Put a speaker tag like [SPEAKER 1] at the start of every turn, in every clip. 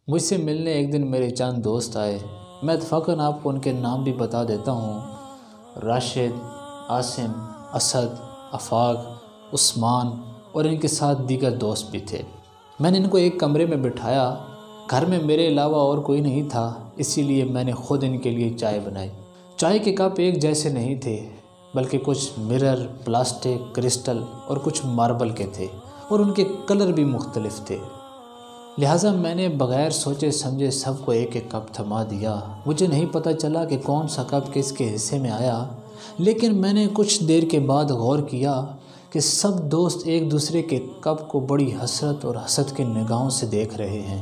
[SPEAKER 1] مجھ سے ملنے ایک دن میرے چند دوست آئے۔ میں اتفاقاً آپ کو ان کے نام بھی بتا دیتا ہوں۔ راشد، عاصم، اسد، آفاق، عثمان اور ان کے ساتھ دیگر دوست بھی تھے۔ میں نے ان کو ایک کمرے میں بٹھایا۔ گھر میں میرے علاوہ اور کوئی نہیں تھا، اسی لیے میں نے خود ان کے لیے چائے بنائی۔ چائے کے کپ ایک جیسے نہیں تھے، بلکہ کچھ مرر، پلاسٹک، کرسٹل اور کچھ ماربل کے تھے، اور ان کے کلر بھی مختلف تھے۔ لہٰذا میں نے بغیر سوچے سمجھے سب کو ایک ایک کپ تھما دیا۔ مجھے نہیں پتہ چلا کہ کون سا کپ کس کے حصے میں آیا، لیکن میں نے کچھ دیر کے بعد غور کیا کہ سب دوست ایک دوسرے کے کپ کو بڑی حسرت اور حسد کی نگاہوں سے دیکھ رہے ہیں۔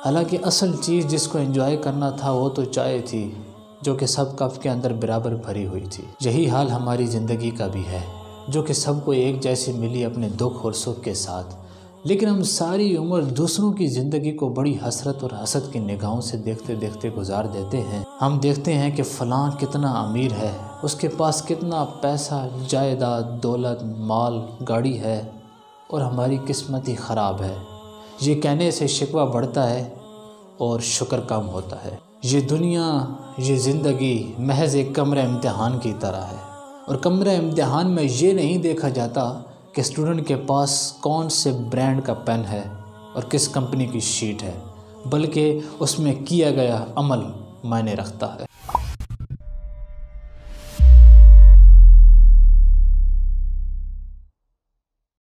[SPEAKER 1] حالانکہ اصل چیز جس کو انجوائے کرنا تھا وہ تو چائے تھی، جو کہ سب کپ کے اندر برابر بھری ہوئی تھی۔ یہی حال ہماری زندگی کا بھی ہے، جو کہ سب کو ایک جیسی ملی اپنے دکھ اور سکھ کے ساتھ، لیکن ہم ساری عمر دوسروں کی زندگی کو بڑی حسرت اور حسد کی نگاہوں سے دیکھتے دیکھتے گزار دیتے ہیں۔ ہم دیکھتے ہیں کہ فلاں کتنا امیر ہے، اس کے پاس کتنا پیسہ، جائیداد، دولت، مال، گاڑی ہے، اور ہماری قسمت ہی خراب ہے۔ یہ کہنے سے شکوہ بڑھتا ہے اور شکر کم ہوتا ہے۔ یہ دنیا، یہ زندگی محض ایک کمرہ امتحان کی طرح ہے، اور کمرہ امتحان میں یہ نہیں دیکھا جاتا کہ اسٹوڈنٹ کے پاس کون سے برانڈ کا پین ہے اور کس کمپنی کی شیٹ ہے، بلکہ اس میں کیا گیا عمل معنی رکھتا ہے۔